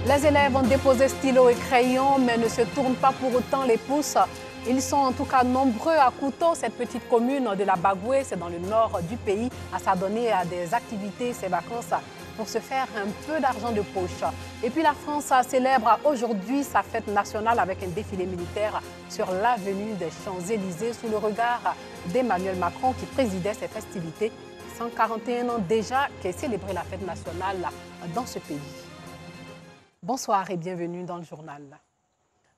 Les élèves ont déposé stylo et crayon, mais ne se tournent pas pour autant les pouces. Ils sont en tout cas nombreux à Kouto, cette petite commune de la Bagoué, c'est dans le nord du pays, à s'adonner à des activités, ces vacances, pour se faire un peu d'argent de poche. Et puis la France célèbre aujourd'hui sa fête nationale avec un défilé militaire sur l'avenue des Champs-Élysées sous le regard d'Emmanuel Macron qui présidait ces festivités. 141 ans déjà qu'est célébrée la fête nationale dans ce pays. Bonsoir et bienvenue dans le journal.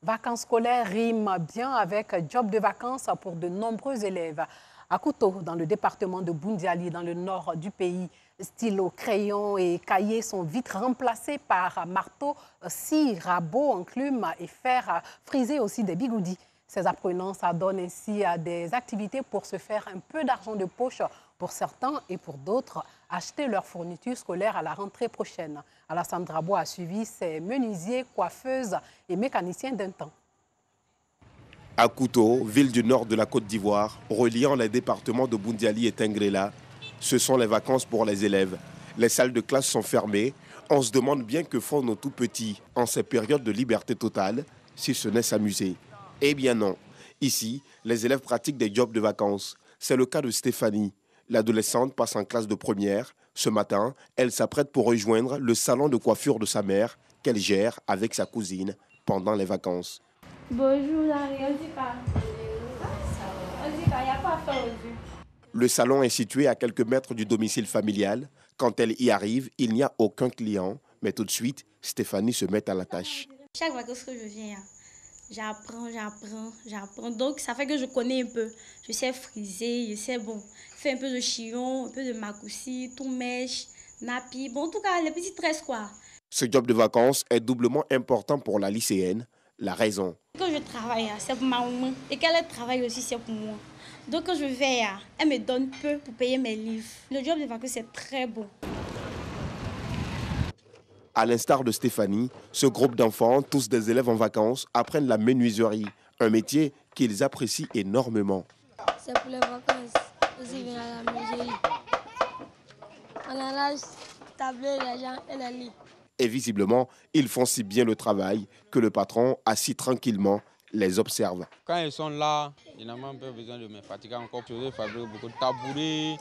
Vacances scolaires riment bien avec job de vacances pour de nombreux élèves. À Kouto, dans le département de Boundiali, dans le nord du pays, stylos, crayons et cahiers sont vite remplacés par marteaux, scie, rabots, enclumes et fer frisé aussi des bigoudis. Ces apprenants s'adonnent ainsi à des activités pour se faire un peu d'argent de poche pour certains et pour d'autres, acheter leurs fournitures scolaires à la rentrée prochaine. Alassane Drabo a suivi ses menuisiers, coiffeuses et mécaniciens d'un temps. À Kouto, ville du nord de la Côte d'Ivoire, reliant les départements de Boundiali et Tengrela, ce sont les vacances pour les élèves. Les salles de classe sont fermées. On se demande bien que font nos tout petits en ces périodes de liberté totale, si ce n'est s'amuser. Eh bien non. Ici, les élèves pratiquent des jobs de vacances. C'est le cas de Stéphanie. L'adolescente passe en classe de première. Ce matin, elle s'apprête pour rejoindre le salon de coiffure de sa mère qu'elle gère avec sa cousine pendant les vacances. Bonjour, Larry. On dit pas. Il n'y a pas à faire aujourd'hui. Le salon est situé à quelques mètres du domicile familial. Quand elle y arrive, il n'y a aucun client. Mais tout de suite, Stéphanie se met à la tâche. Chaque vacances que je viens, j'apprends. Donc, ça fait que je connais un peu. Je sais friser, je sais, faire un peu de chignon, un peu de macoussi, tout mèche, nappy. Bon, en tout cas, les petits tresses, quoi. Ce job de vacances est doublement important pour la lycéenne. La raison. Quand je travaille, c'est pour ma maman. Et qu'elle travaille aussi, c'est pour moi. Donc, quand je vais, elle me donne peu pour payer mes livres. Le job de vacances, c'est très bon. À l'instar de Stéphanie, ce groupe d'enfants, tous des élèves en vacances, apprennent la menuiserie, un métier qu'ils apprécient énormément. C'est pour les vacances, aussi bien à la menuiserie. On a l'âge, tableur, l'argent et la lit. Et visiblement, ils font si bien le travail que le patron, assis tranquillement, les observe. Quand ils sont là, ils n'ont même pas besoin de me fatiguer encore. Je fabrique beaucoup de tabourets,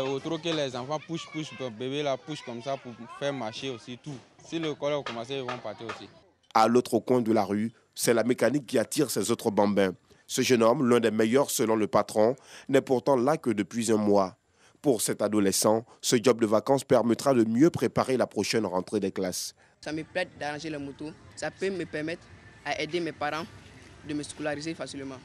autres que les enfants poussent, le bébé la pousse comme ça pour faire marcher aussi tout. Si le collège a commencé, ils vont partir aussi. À l'autre coin de la rue, c'est la mécanique qui attire ces autres bambins. Ce jeune homme, l'un des meilleurs selon le patron, n'est pourtant là que depuis un mois. Pour cet adolescent, ce job de vacances permettra de mieux préparer la prochaine rentrée des classes. Ça me plaît d'arranger les motos. Ça peut me permettre à aider mes parents de me scolariser facilement.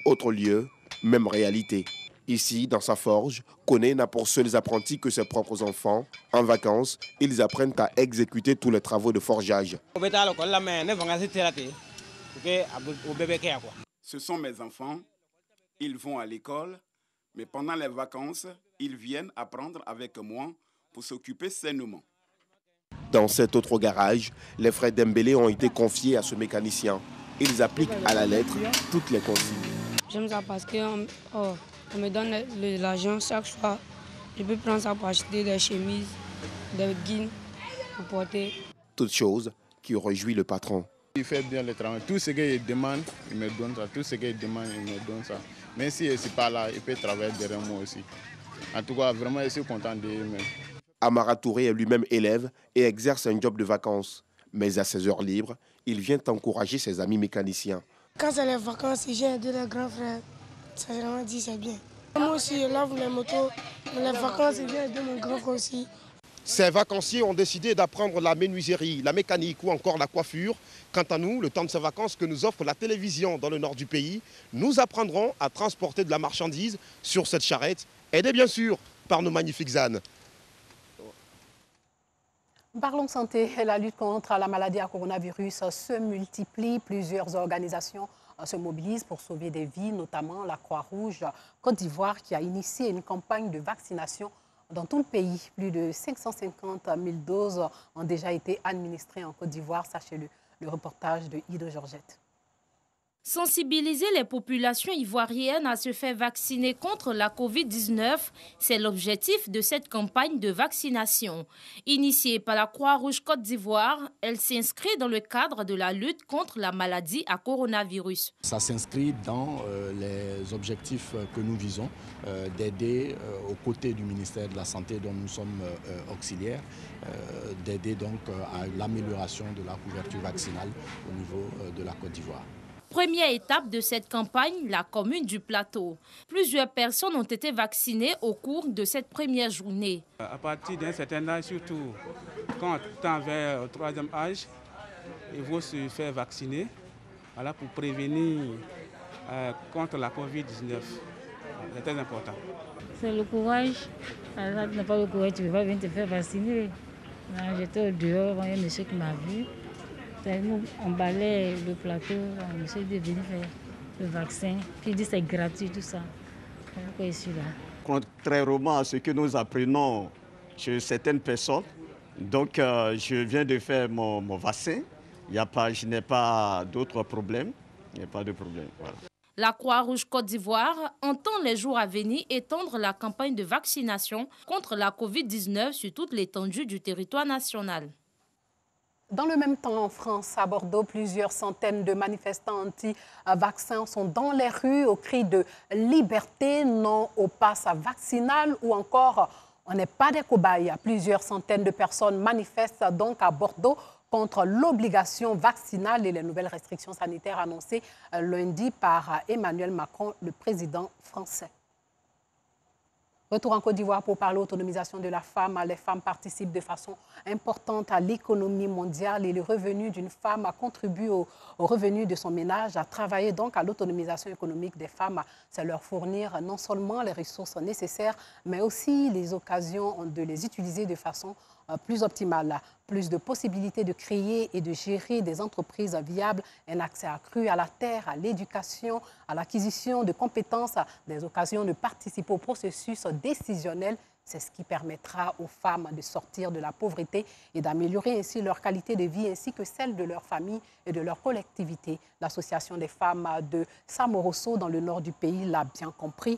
Autre lieu, même réalité. Ici, dans sa forge, Koné n'a pour seuls apprentis que ses propres enfants. En vacances, ils apprennent à exécuter tous les travaux de forgeage. Ce sont mes enfants. Ils vont à l'école. Mais pendant les vacances, ils viennent apprendre avec moi pour s'occuper sainement. Dans cet autre garage, les frères Dembélé ont été confiés à ce mécanicien. Ils appliquent à la lettre toutes les consignes. J'aime ça parce qu'on me donne l'argent chaque soir. Je peux prendre ça pour acheter des chemises, des jeans pour porter. Toute chose qui réjouit le patron. Il fait bien le travail. Tout ce qu'il demande, il me donne ça. Tout ce qu'il demande, il me donne ça. Même si je ne suis pas là, il peut travailler derrière moi aussi. En tout cas, vraiment, je suis content de lui. Amara Touré est lui-même élève et exerce un job de vacances. Mais à ses heures libres, il vient encourager ses amis mécaniciens. Quand c'est les vacances, il vient aider les grands frères. Ça, vraiment dit, c'est bien. Moi aussi, je lave les motos. Les vacances, il vient aider mon grand frère aussi. Ces vacanciers ont décidé d'apprendre la menuiserie, la mécanique ou encore la coiffure. Quant à nous, le temps de ces vacances que nous offre la télévision dans le nord du pays, nous apprendrons à transporter de la marchandise sur cette charrette, aidée bien sûr par nos magnifiques ânes. Parlons santé. La lutte contre la maladie à coronavirus se multiplie. Plusieurs organisations se mobilisent pour sauver des vies, notamment la Croix-Rouge Côte d'Ivoire qui a initié une campagne de vaccination dans tout le pays. Plus de 550 000 doses ont déjà été administrées en Côte d'Ivoire, sachez-le. Le reportage de Ido Georgette. Sensibiliser les populations ivoiriennes à se faire vacciner contre la Covid-19, c'est l'objectif de cette campagne de vaccination. Initiée par la Croix-Rouge Côte d'Ivoire, elle s'inscrit dans le cadre de la lutte contre la maladie à coronavirus. Ça s'inscrit dans les objectifs que nous visons, d'aider aux côtés du ministère de la Santé dont nous sommes auxiliaires, d'aider donc à l'amélioration de la couverture vaccinale au niveau de la Côte d'Ivoire. Première étape de cette campagne, la commune du Plateau. Plusieurs personnes ont été vaccinées au cours de cette première journée. À partir d'un certain âge, surtout quand on tend vers le 3e âge, il faut se faire vacciner pour prévenir contre la Covid-19. C'est très important. C'est le courage. Alors, tu n'as pas le courage, tu ne peux pas venir te faire vacciner. J'étais au dehors, il y a un monsieur qui m'a vu. On balait le plateau, on essaie de venir faire le vaccin. Puis il dit c'est gratuit, tout ça. Pourquoi je suis là? Contrairement à ce que nous apprenons chez certaines personnes, donc je viens de faire mon vaccin. Je n'ai pas d'autres problèmes. Il n'y a pas de problème. Voilà. La Croix-Rouge Côte d'Ivoire entend les jours à venir étendre la campagne de vaccination contre la Covid-19 sur toute l'étendue du territoire national. Dans le même temps, en France, à Bordeaux, plusieurs centaines de manifestants anti-vaccins sont dans les rues au cri de liberté, non au pass vaccinal ou encore on n'est pas des cobayes. Plusieurs centaines de personnes manifestent donc à Bordeaux contre l'obligation vaccinale et les nouvelles restrictions sanitaires annoncées lundi par Emmanuel Macron, le président français. Retour en Côte d'Ivoire pour parler autonomisation de la femme. Les femmes participent de façon importante à l'économie mondiale et les revenus d'une femme contribuent au revenu de son ménage. À travailler donc à l'autonomisation économique des femmes, c'est leur fournir non seulement les ressources nécessaires, mais aussi les occasions de les utiliser de façon plus optimale. Plus de possibilités de créer et de gérer des entreprises viables, un accès accru à la terre, à l'éducation, à l'acquisition de compétences, des occasions de participer au processus décisionnel. C'est ce qui permettra aux femmes de sortir de la pauvreté et d'améliorer ainsi leur qualité de vie ainsi que celle de leur famille et de leur collectivité. L'association des femmes de Samorosso dans le nord du pays l'a bien compris,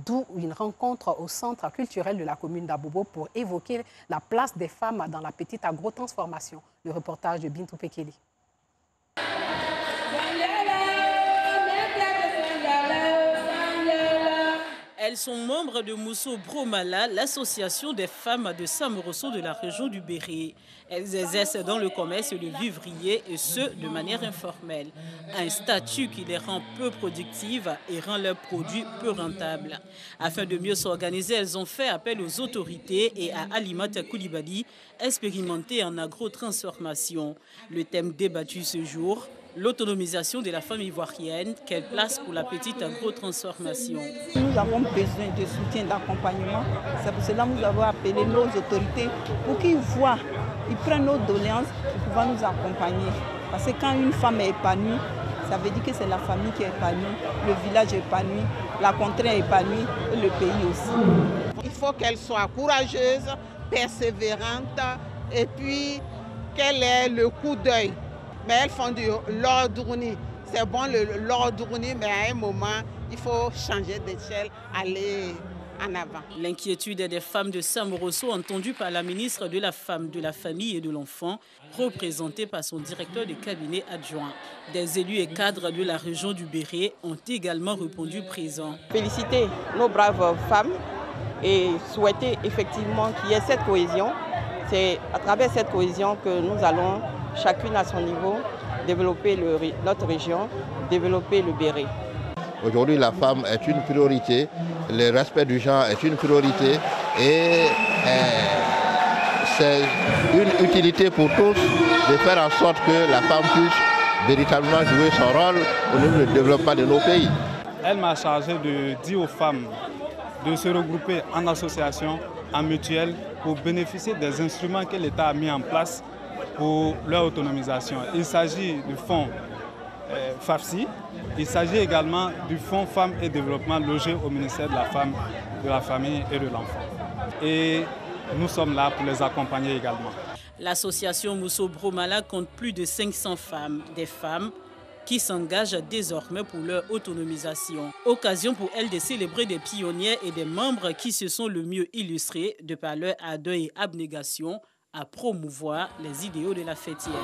d'où une rencontre au centre culturel de la commune d'Abobo pour évoquer la place des femmes dans la petite agro-transformation. Le reportage de Bintou Pekeli. Elles sont membres de Mousso Bromala, l'association des femmes de Samorosso de la région du Béré. Elles exercent dans le commerce et le vivrier, et ce, de manière informelle. Un statut qui les rend peu productives et rend leurs produits peu rentables. Afin de mieux s'organiser, elles ont fait appel aux autorités et à Alimata Koulibaly, expérimentée en agro-transformation. Le thème débattu ce jour, l'autonomisation de la femme ivoirienne, quelle place pour la petite agro-transformation. Nous avons besoin de soutien, d'accompagnement. C'est pour cela que nous avons appelé nos autorités pour qu'ils voient, ils prennent nos doléances pour pouvoir nous accompagner. Parce que quand une femme est épanouie, ça veut dire que c'est la famille qui est épanouie, le village est épanoui, la contrée est épanouie et le pays aussi. Il faut qu'elle soit courageuse, persévérante et puis qu'elle ait le coup d'œil. Mais elles font du l'ordre-uni. C'est bon l'ordre-uni, mais à un moment, il faut changer d'échelle, aller en avant. L'inquiétude des femmes de Samorosso, entendue par la ministre de la Femme, de la Famille et de l'Enfant, représentée par son directeur de cabinet adjoint. Des élus et cadres de la région du Béré ont également répondu présents. Féliciter nos braves femmes et souhaiter effectivement qu'il y ait cette cohésion. C'est à travers cette cohésion que nous allons, chacune à son niveau, développer notre région, développer le Béré. Aujourd'hui, la femme est une priorité, le respect du genre est une priorité et c'est une utilité pour tous de faire en sorte que la femme puisse véritablement jouer son rôle au niveau du développement de nos pays. Elle m'a chargé de dire aux femmes de se regrouper en association, en mutuelle, pour bénéficier des instruments que l'État a mis en place pour leur autonomisation. Il s'agit du fonds FAFSI, il s'agit également du fonds Femmes et Développement logé au ministère de la Femme, de la Famille et de l'Enfant. Et nous sommes là pour les accompagner également. L'association Mousso Bromala compte plus de 500 femmes, des femmes qui s'engagent désormais pour leur autonomisation. Occasion pour elles de célébrer des pionnières et des membres qui se sont le mieux illustrés de par leur ardeur et abnégation à promouvoir les idéaux de la fêtière.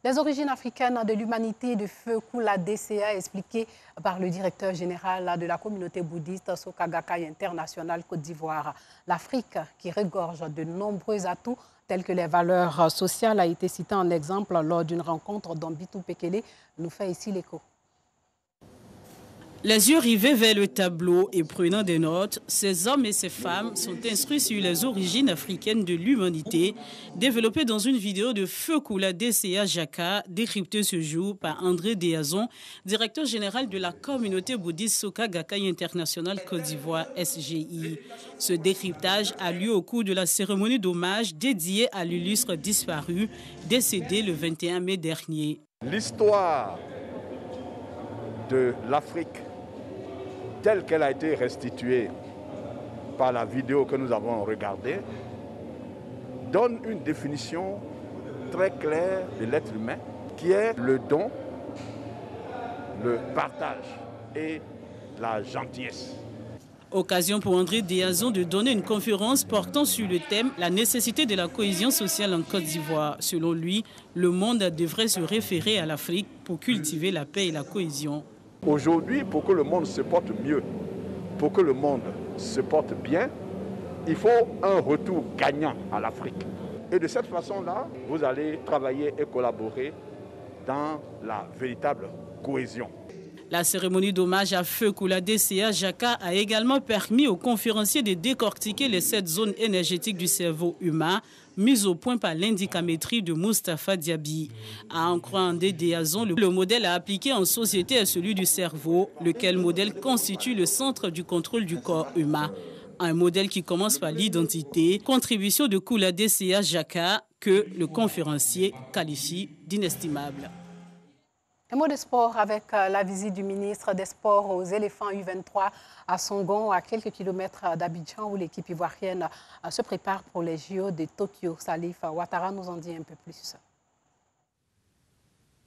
Les origines africaines de l'humanité de Feu Koula DCA expliquées par le directeur général de la communauté bouddhiste Soka Gakkai International Côte d'Ivoire. L'Afrique, qui regorge de nombreux atouts tels que les valeurs sociales, a été citée en exemple lors d'une rencontre dont Bitou Pekele nous fait ici l'écho. Les yeux rivés vers le tableau et prenant des notes, ces hommes et ces femmes sont instruits sur les origines africaines de l'humanité, développées dans une vidéo de Feu Koula DCA Jaka, décryptée ce jour par André Déazon, directeur général de la communauté bouddhiste Soka Gakkai International Côte d'Ivoire SGI. Ce décryptage a lieu au cours de la cérémonie d'hommage dédiée à l'illustre disparu, décédé le 21 mai dernier. L'histoire de l'Afrique telle qu'elle a été restituée par la vidéo que nous avons regardée, donne une définition très claire de l'être humain, qui est le don, le partage et la gentillesse. Occasion pour André Déazon de donner une conférence portant sur le thème « La nécessité de la cohésion sociale en Côte d'Ivoire ». Selon lui, le monde devrait se référer à l'Afrique pour cultiver la paix et la cohésion. Aujourd'hui, pour que le monde se porte mieux, pour que le monde se porte bien, il faut un retour gagnant à l'Afrique. Et de cette façon-là, vous allez travailler et collaborer dans la véritable cohésion. La cérémonie d'hommage à Feu Koula DCA Jaka a également permis aux conférenciers de décortiquer les 7 zones énergétiques du cerveau humain mises au point par l'indicamétrie de Moustapha Diaby. À en croire André Déazon, le modèle à appliquer en société est celui du cerveau, lequel modèle constitue le centre du contrôle du corps humain. Un modèle qui commence par l'identité, contribution de Koula DCA Jaka que le conférencier qualifie d'inestimable. Un mot de sport avec la visite du ministre des Sports aux éléphants U23 à Songon, à quelques kilomètres d'Abidjan, où l'équipe ivoirienne se prépare pour les JO de Tokyo. Salif Ouattara nous en dit un peu plus.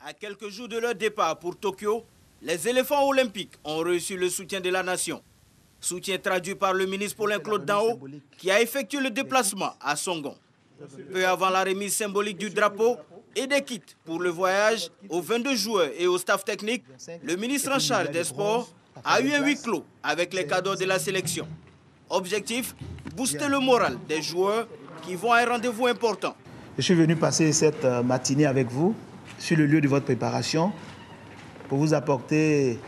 À quelques jours de leur départ pour Tokyo, les éléphants olympiques ont reçu le soutien de la nation. Soutien traduit par le ministre Paulin-Claude Dao, qui a effectué le déplacement à Songon. Peu avant la remise symbolique du drapeau et des kits pour le voyage aux 22 joueurs et au staff technique, le ministre en charge des sports a eu un huis clos avec les cadeaux de la sélection. Objectif, booster le moral des joueurs qui vont à un rendez-vous important. Je suis venu passer cette matinée avec vous sur le lieu de votre préparation pour vous apporter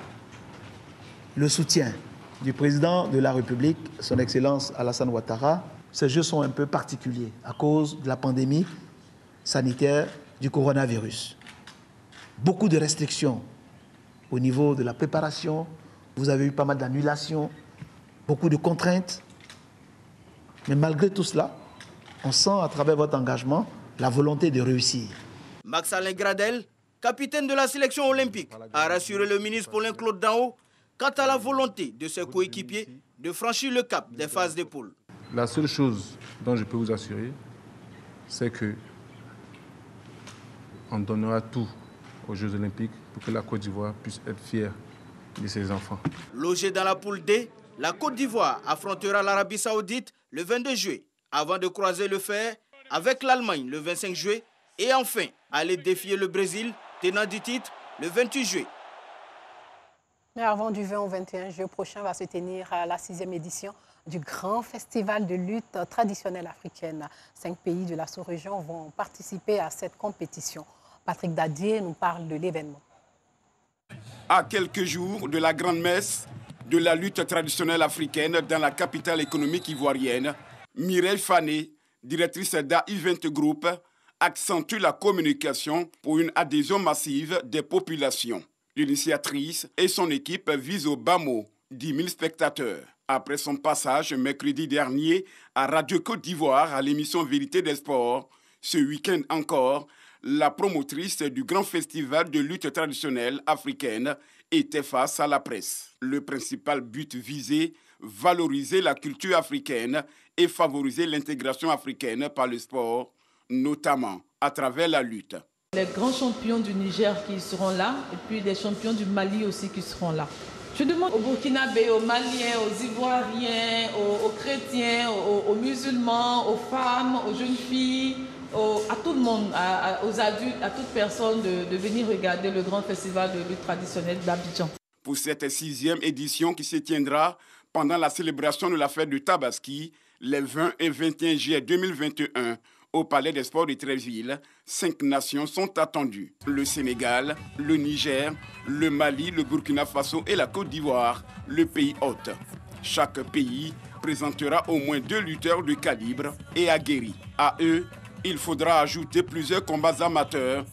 le soutien du président de la République, son Excellence Alassane Ouattara. Ces Jeux sont un peu particuliers à cause de la pandémie sanitaire du coronavirus. Beaucoup de restrictions au niveau de la préparation. Vous avez eu pas mal d'annulations, beaucoup de contraintes. Mais malgré tout cela, on sent à travers votre engagement la volonté de réussir. Max-Alain Gradel, capitaine de la sélection olympique, a rassuré le ministre Paulin-Claude Dao quant à la volonté de ses coéquipiers de franchir le cap des phases de poule. La seule chose dont je peux vous assurer, c'est que on donnera tout aux Jeux Olympiques pour que la Côte d'Ivoire puisse être fière de ses enfants. Logée dans la poule D, la Côte d'Ivoire affrontera l'Arabie Saoudite le 22 juillet, avant de croiser le fer avec l'Allemagne le 25 juillet et enfin aller défier le Brésil, tenant du titre, le 28 juillet. Mais avant du 20 au 21 juillet prochain va se tenir la 6e édition du grand festival de lutte traditionnelle africaine. 5 pays de la sous-région vont participer à cette compétition. Patrick Dadier nous parle de l'événement. À quelques jours de la grande messe de la lutte traditionnelle africaine dans la capitale économique ivoirienne, Mireille Fané, directrice d'A-Event Group, accentue la communication pour une adhésion massive des populations. L'initiatrice et son équipe visent au bas mot 10 000 spectateurs. Après son passage mercredi dernier à Radio Côte d'Ivoire à l'émission Vérité des Sports, ce week-end encore, la promotrice du grand festival de lutte traditionnelle africaine était face à la presse. Le principal but visé, valoriser la culture africaine et favoriser l'intégration africaine par le sport, notamment à travers la lutte. Les grands champions du Niger qui seront là et puis les champions du Mali aussi qui seront là. Je demande aux Burkinabés, aux Maliens, aux Ivoiriens, aux chrétiens, aux musulmans, aux femmes, aux jeunes filles, à tout le monde, aux adultes, à toute personne de venir regarder le grand festival de lutte traditionnelle d'Abidjan. Pour cette 6e édition qui se tiendra pendant la célébration de la fête de Tabaski, les 20 et 21 juillet 2021, au Palais des Sports de Treichville, 5 nations sont attendues. Le Sénégal, le Niger, le Mali, le Burkina Faso et la Côte d'Ivoire, le pays hôte. Chaque pays présentera au moins 2 lutteurs de calibre et aguerris. À eux, il faudra ajouter plusieurs combats amateurs,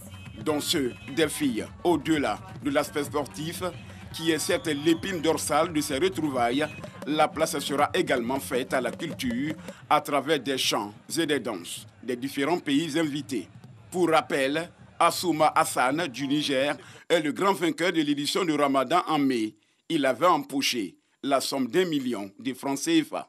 dont ceux des filles. Au-delà de l'aspect sportif, qui est certes l'épine dorsale de ces retrouvailles, la place sera également faite à la culture à travers des chants et des danses des différents pays invités. Pour rappel, Assouma Hassan du Niger est le grand vainqueur de l'édition de Ramadan en mai. Il avait empoché la somme d'1 million de francs CFA.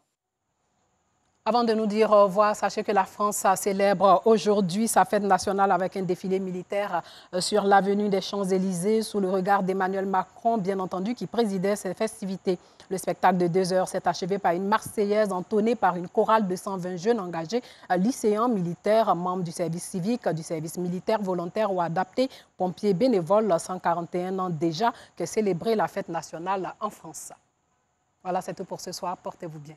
Avant de nous dire au revoir, sachez que la France célèbre aujourd'hui sa fête nationale avec un défilé militaire sur l'avenue des Champs-Élysées sous le regard d'Emmanuel Macron, bien entendu, qui présidait ces festivités. Le spectacle de 2 heures s'est achevé par une Marseillaise entonnée par une chorale de 120 jeunes engagés, lycéens, militaires, membres du service civique, du service militaire, volontaire ou adapté, pompiers bénévoles, 141 ans déjà, que célébrer la fête nationale en France. Voilà, c'est tout pour ce soir. Portez-vous bien.